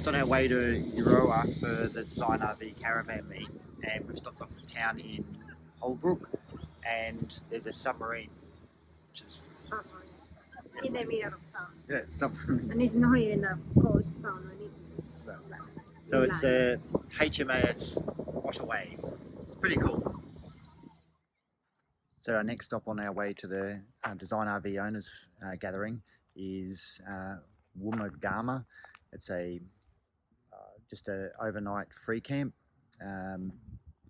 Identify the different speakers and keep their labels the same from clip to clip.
Speaker 1: just on our way to Euroa for the Design RV caravan meet, and we've stopped off a town in Holbrook, and there's a submarine, which is
Speaker 2: in the middle of town.
Speaker 1: yeah, submarine.
Speaker 2: And it's not even a coast town or anything.
Speaker 1: So it's a HMAS Waterway. It's pretty cool. So our next stop on our way to the Design RV Owners gathering is Woomagama. It's a just a overnight free camp.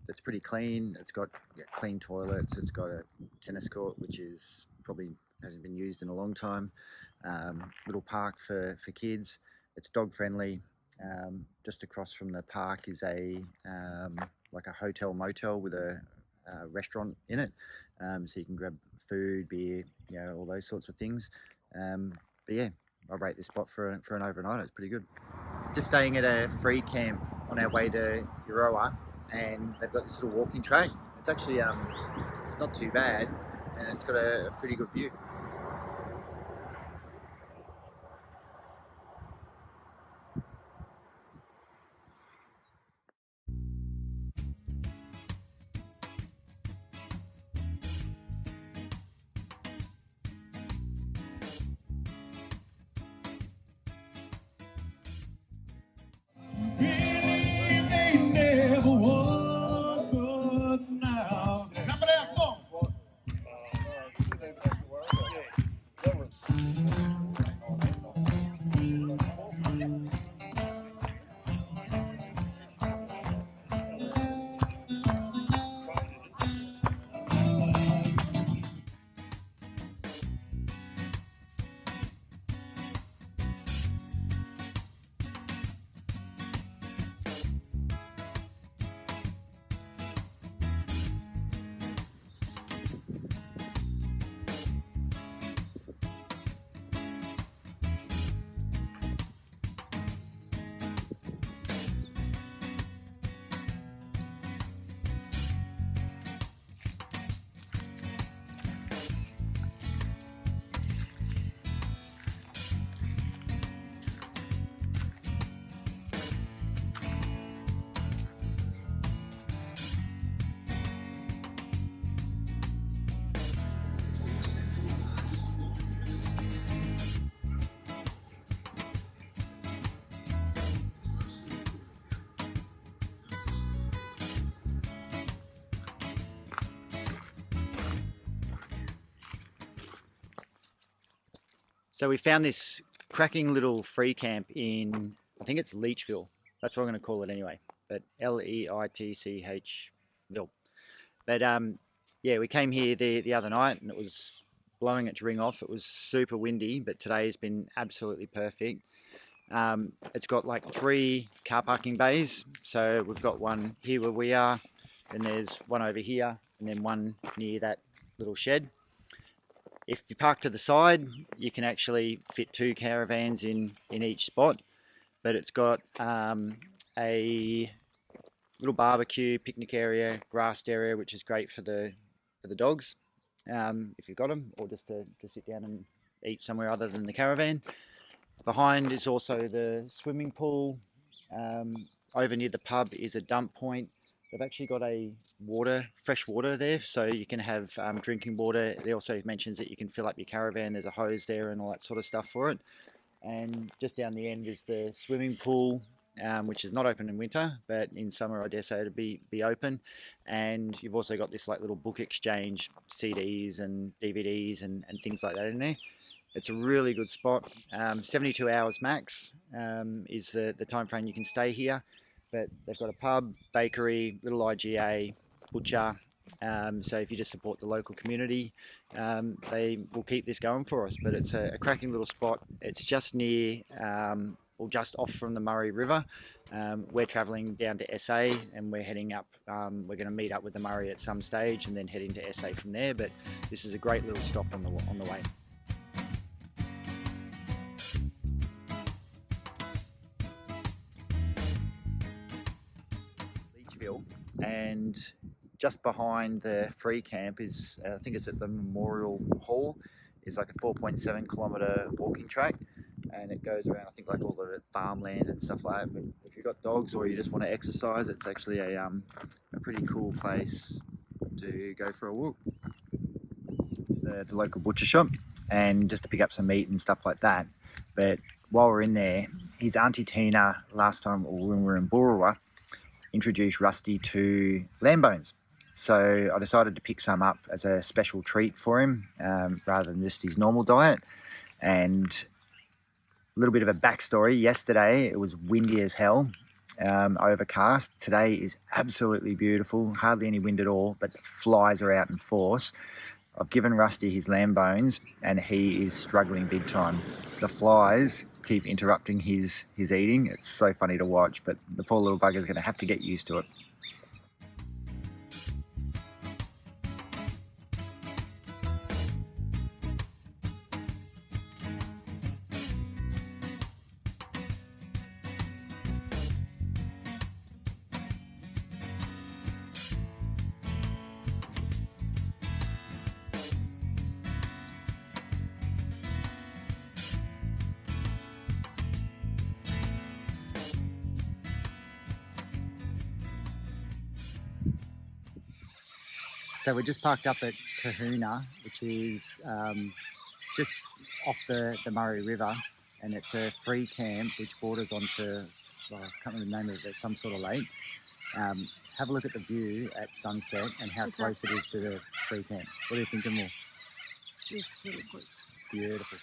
Speaker 1: It's pretty clean. It's got clean toilets. It's got a tennis court, which is probably hasn't been used in a long time. Little park for kids. It's dog friendly. Just across from the park is a like a hotel motel with a restaurant in it, so you can grab food, beer, you know, all those sorts of things. But yeah, I rate this spot for an overnight. It's pretty good. Just staying at a free camp on our way to Euroa, and they've got this little walking track. It's actually not too bad, and it's got a pretty good view. So we found this cracking little free camp in, I think it's Leachville. That's what I'm going to call it anyway. But Leitchville. But yeah, we came here the other night and it was blowing its ring off. It was super windy, but today's been absolutely perfect. It's got like 3 car parking bays. So we've got one here where we are, and there's one over here, and then one near that little shed. If you park to the side, you can actually fit 2 caravans in each spot, but it's got a little barbecue, picnic area, grassed area, which is great for the dogs, if you've got them, or just to sit down and eat somewhere other than the caravan. Behind is also the swimming pool. Over near the pub is a dump point. They've actually got a fresh water there, so you can have drinking water. It also mentions that you can fill up your caravan. There's a hose there and all that sort of stuff for it. And just down the end is the swimming pool, which is not open in winter, but in summer I dare say it'll be open. And you've also got this like little book exchange, CDs and DVDs and things like that in there. It's a really good spot. 72 hours max is the time frame you can stay here. But they've got a pub, bakery, little IGA, butcher. So if you just support the local community, they will keep this going for us. But it's a cracking little spot. It's just near, or just off from the Murray River. We're travelling down to SA and we're heading up. We're going to meet up with the Murray at some stage and then head into SA from there. But this is a great little stop on the way. And just behind the free camp is, I think it's at the Memorial Hall, is like a 4.7 kilometre walking track. and it goes around, I think, like all the farmland and stuff like that. But if you've got dogs or you just want to exercise, it's actually a pretty cool place to go for a walk. The local butcher shop, and just to pick up some meat and stuff like that. But while we're in there, his auntie Tina, last time when we were in Boorowa, introduced Rusty to lamb bones. So I decided to pick some up as a special treat for him, rather than just his normal diet. And a little bit of a backstory: yesterday it was windy as hell, overcast. Today is absolutely beautiful, hardly any wind at all, but the flies are out in force. I've given Rusty his lamb bones and he is struggling big time. The flies keep interrupting his eating. It's so funny to watch, but the poor little bugger's going to have to get used to it. So we're just parked up at Kahuna, which is just off the Murray River, and it's a free camp which borders onto, well, I can't remember the name of it, some sort of lake. Have a look at the view at sunset and how close it is to the free camp. What do you think, Emil?
Speaker 2: It's really good.
Speaker 1: Beautiful.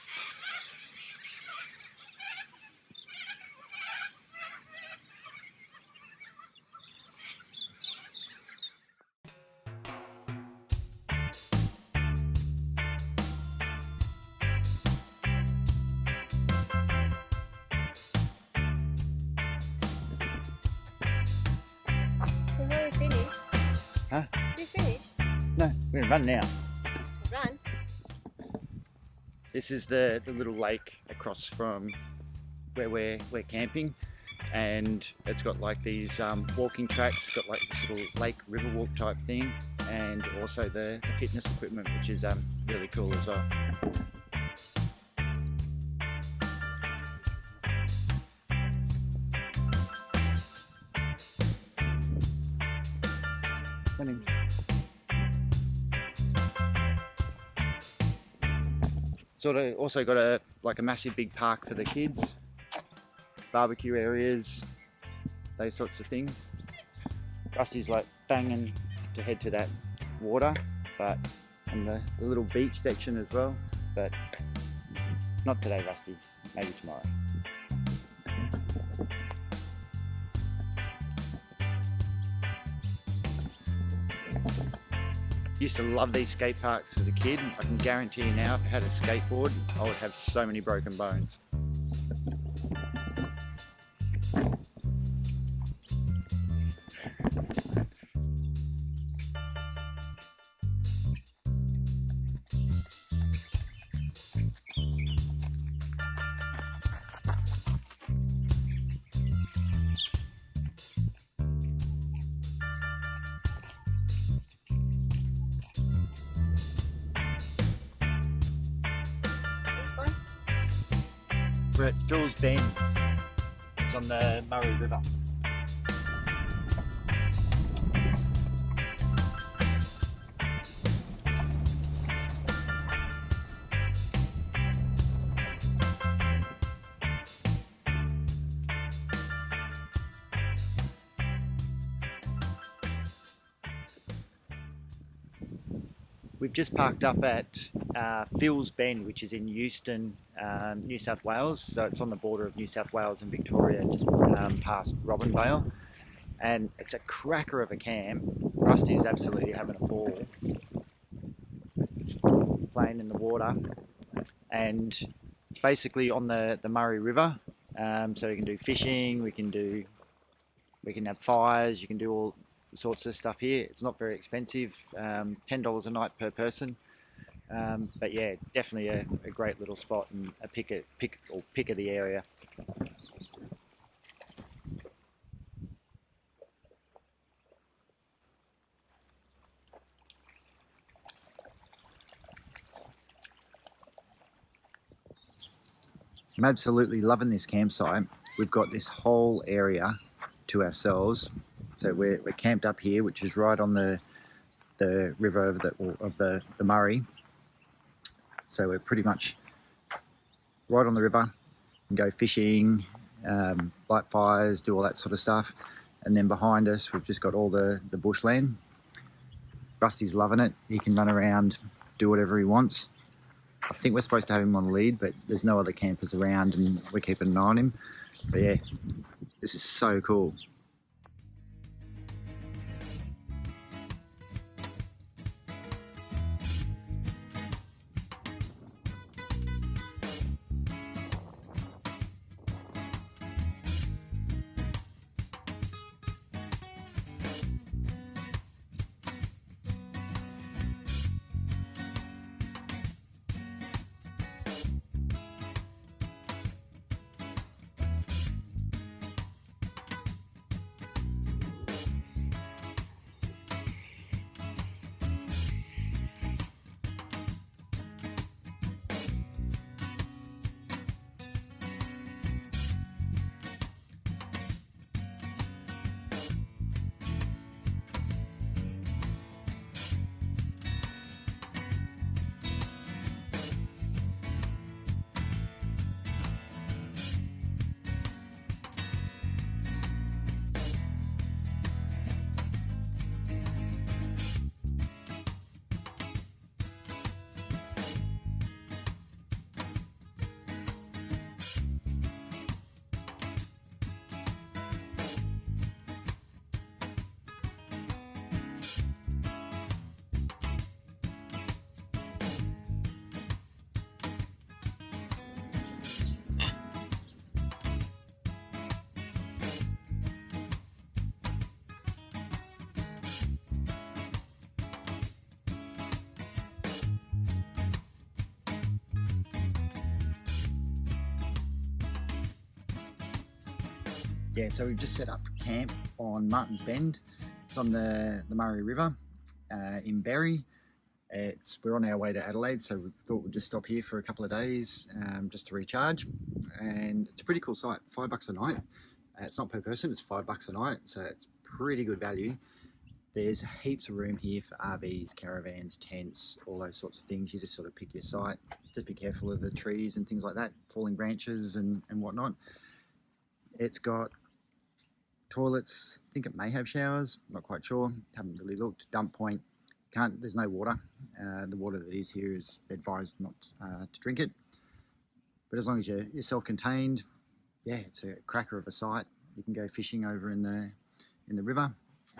Speaker 2: So when we finish?
Speaker 1: Huh?
Speaker 2: We finish?
Speaker 1: No, we're going to run now.
Speaker 2: Run?
Speaker 1: This is the little lake across from where we're camping, and it's got like these walking tracks, got like this little lake river walk type thing, and also the fitness equipment, which is really cool as well. Running. Sort of also got a massive big park for the kids, barbecue areas, those sorts of things. Rusty's like banging to head to that water, and the little beach section as well, but not today, Rusty, maybe tomorrow. Used to love these skate parks as a kid. I can guarantee you now, if I had a skateboard, I would have so many broken bones. We're at Phil's Bend. It's on the Murray River. We've just parked up at Phil's Bend, which is in Euston, New South Wales. So it's on the border of New South Wales and Victoria, just past Robinvale. And it's a cracker of a camp. Rusty is absolutely having a ball playing in the water. And it's basically on the Murray River. So we can do fishing, we can have fires, you can do all sorts of stuff here. It's not very expensive, $10 a night per person, but yeah, definitely a great little spot and a pick of the area. I'm absolutely loving this campsite. We've got this whole area to ourselves. So we're camped up here, which is right on the river of the Murray. So we're pretty much right on the river. We can go fishing, light fires, do all that sort of stuff. And then behind us, we've just got all the bushland. Rusty's loving it. He can run around, do whatever he wants. I think we're supposed to have him on the lead, but there's no other campers around and we're keeping an eye on him. But yeah, this is so cool. Yeah, so we've just set up camp on Martin's Bend. It's on the Murray River in Berry. We're on our way to Adelaide, so we thought we'd just stop here for a couple of days just to recharge. And it's a pretty cool site, $5 a night. It's not per person, it's $5 a night, so it's pretty good value. There's heaps of room here for RVs, caravans, tents, all those sorts of things. You just sort of pick your site. Just be careful of the trees and things like that, falling branches and whatnot. It's got toilets. I think it may have showers, not quite sure, haven't really looked. Dump point, there's no water. The water that is here is advised not to drink it, but as long as you're self-contained, yeah, it's a cracker of a site. You can go fishing over in the river,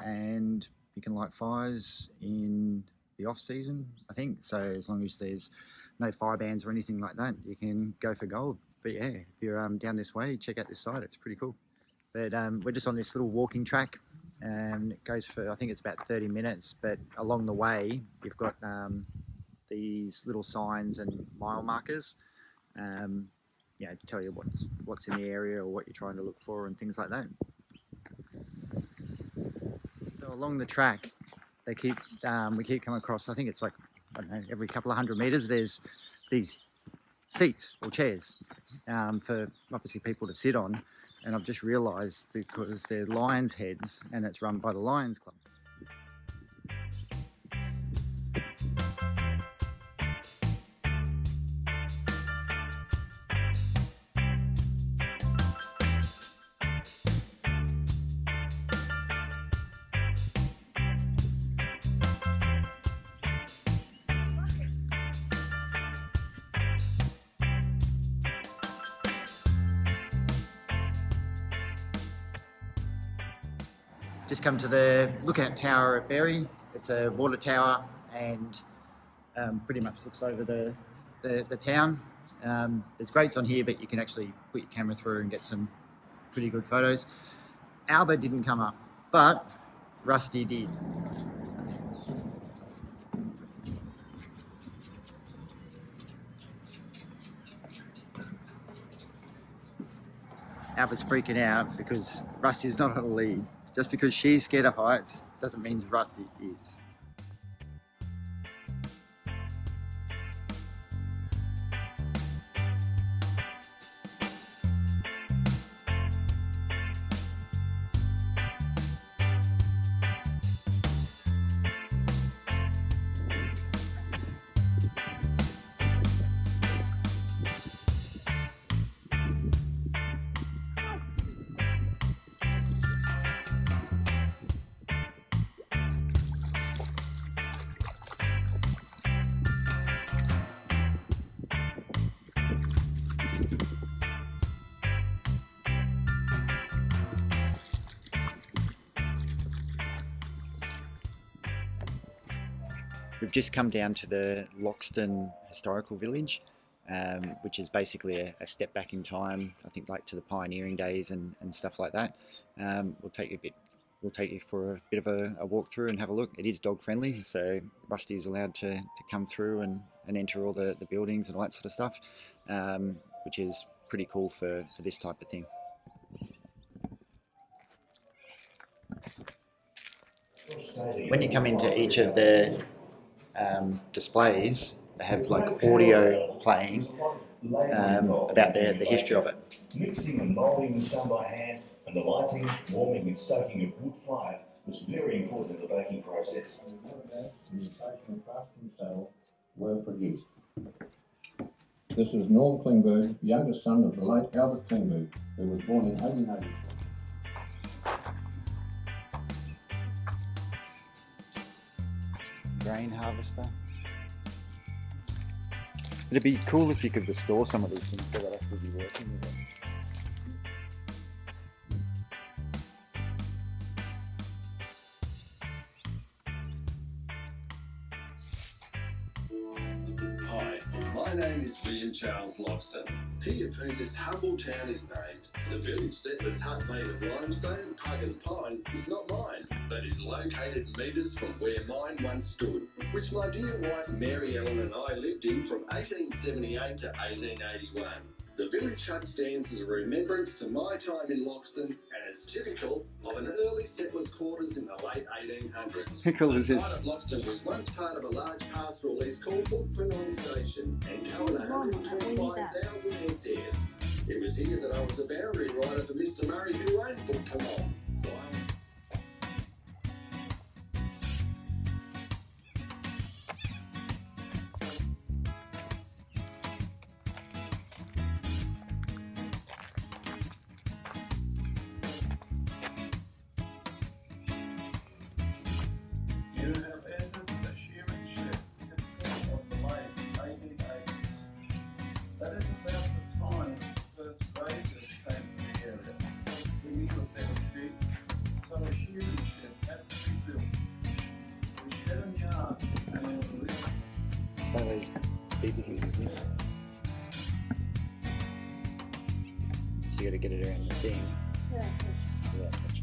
Speaker 1: and you can light fires in the off season, I think. So as long as there's no fire bans or anything like that, you can go for gold. But yeah, if you're down this way, check out this site, it's pretty cool. But we're just on this little walking track, and it goes for, I think it's about 30 minutes, but along the way you've got these little signs and mile markers, you know, to tell you what's in the area or what you're trying to look for and things like that. So along the track, we keep coming across, I think it's like, I don't know, every couple of 100 meters there's these seats or chairs for obviously people to sit on. And I've just realised, because they're Lions Heads and it's run by the Lions Club. Just come to the lookout tower at Berry. It's a water tower and pretty much looks over the town. There's grates on here, but you can actually put your camera through and get some pretty good photos. Alba didn't come up, but Rusty did. Alba's freaking out because Rusty's not on a lead. Just because she's scared of heights doesn't mean Rusty is. We've just come down to the Loxton historical village, which is basically a step back in time, I think, like to the pioneering days and stuff like that. We'll take you for a bit of a walk through and have a look. It is dog friendly, so Rusty is allowed to come through and enter all the buildings and all that sort of stuff, which is pretty cool for this type of thing. When you come into each of the displays, they have like audio playing about the history of it.
Speaker 3: Mixing and moulding was done by hand, and the lighting, warming and stoking of wood fire was very important in the baking process.
Speaker 4: Were produced. This is Norm Klingberg, youngest son of the late Albert Klingberg, who was born in 1880.
Speaker 1: Grain harvester. It'd be cool if you could restore some of these things so they'd actually be working with them.
Speaker 5: Hi, my name is William Charles Loxton. He of whom this humble town is named. The village settler's hut made of limestone, pug and pine is not mine, but is located metres from where mine once stood, which my dear wife Mary Ellen and I lived in from 1878 to 1881. The village hut stands as a remembrance to my time in Loxton and is typical of an early settler's quarters in the late 1800s.
Speaker 1: How cool is
Speaker 5: The
Speaker 1: this?
Speaker 5: site of Loxton was once part of a large pastoral lease called Penong Station and covered 125,000 hectares. It was here that I was the boundary rider for Mr. Murray, who owned Penong.
Speaker 4: You have entered the shearing shed typical of the late 1880s. That is about the time the first grazers came to the area. We knew that there were sheep, so a shearing shed had to be built. We shed and yard and there was a lift.
Speaker 1: One of those speakers uses this. So you gotta get it around the thing.
Speaker 2: Yeah,
Speaker 1: Yeah, gotcha.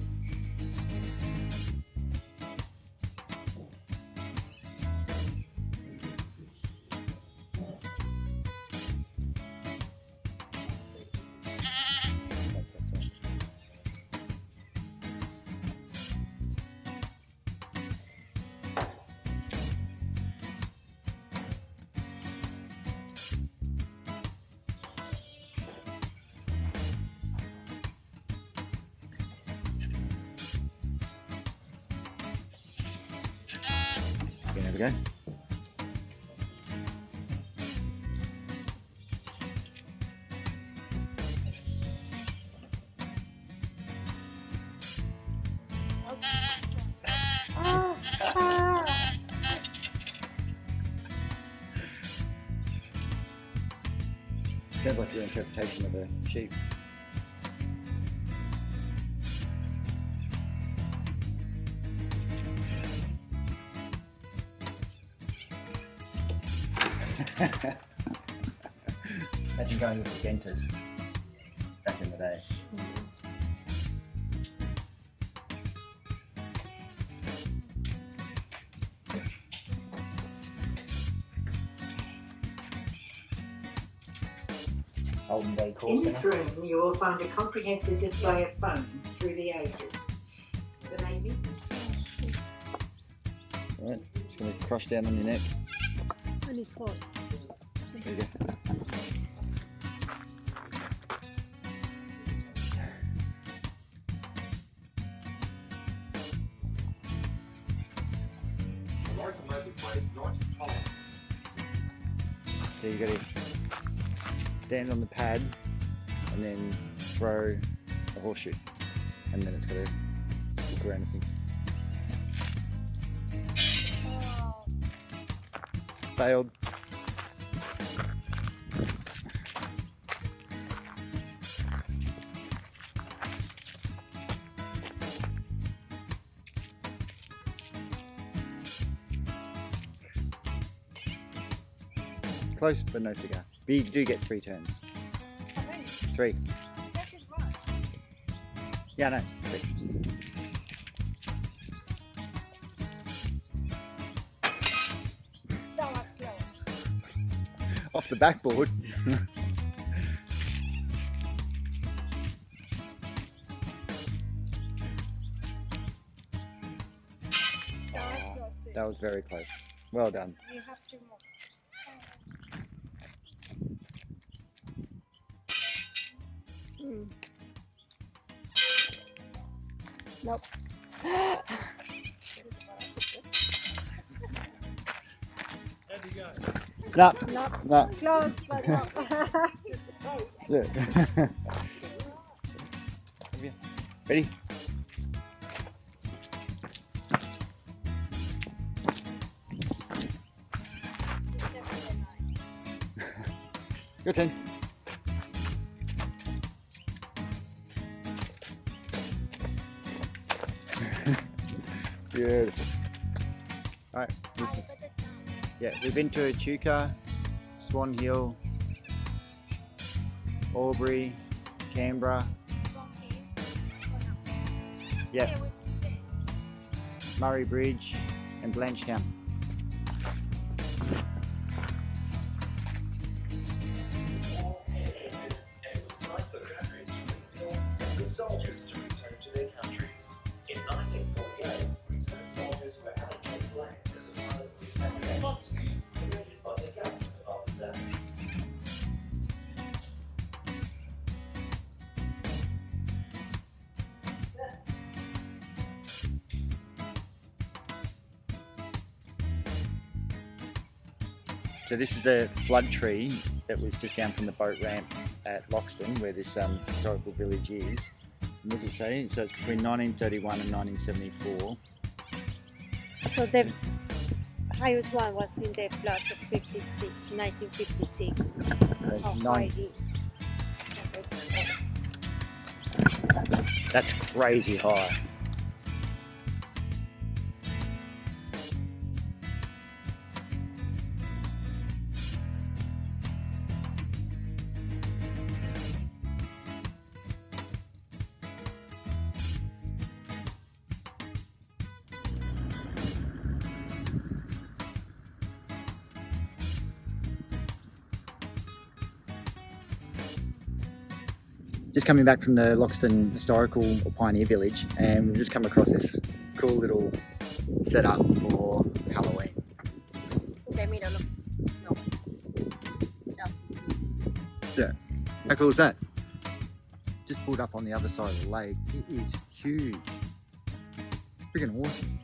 Speaker 1: That's it. Okay, there we go. Sounds like your interpretation of a sheep. Imagine going to the dentist back in the day. Olden day call
Speaker 6: In this
Speaker 1: centre.
Speaker 6: room, you will find a comprehensive display of phones through the ages. The name
Speaker 1: Alright, it's going to crush down on your neck.
Speaker 2: on his phone.
Speaker 1: There you go. So you got to stand on the pad and then throw a horseshoe, and then it's got to look around and think. Failed. Close, but no cigar. But you do get 3 turns. 3. Yeah, no. 3.
Speaker 2: That was close.
Speaker 1: Off the backboard.
Speaker 2: That was close too.
Speaker 1: That was very close. Well done.
Speaker 2: You have 2 more. Nope.
Speaker 4: How'd you go?
Speaker 1: No,
Speaker 2: Not
Speaker 1: no.
Speaker 2: close, but no.
Speaker 1: Yeah. Ready? Your turn. Beautiful. Alright. Yeah, we've been to Echuca, Swan Hill, Albury, Canberra. Yeah. Murray Bridge and Blanchetown.
Speaker 3: The soldiers to return to their countries. In 1948, returned soldiers were allocated land as a part of the evacuation scheme created by the government of the day.
Speaker 1: So this is the flood tree that was just down from the boat ramp at Loxton, where this historical village is. And what does it say? So it's between 1931 and 1974.
Speaker 2: So the highest one was in the floods of 1956. How high it is.
Speaker 1: That's crazy high. Just coming back from the Loxton Historical or Pioneer Village, and we've just come across this cool little setup for Halloween.
Speaker 2: In the middle of no, just
Speaker 1: Yeah. How cool is that? Just pulled up on the other side of the lake. It is huge. Freaking awesome.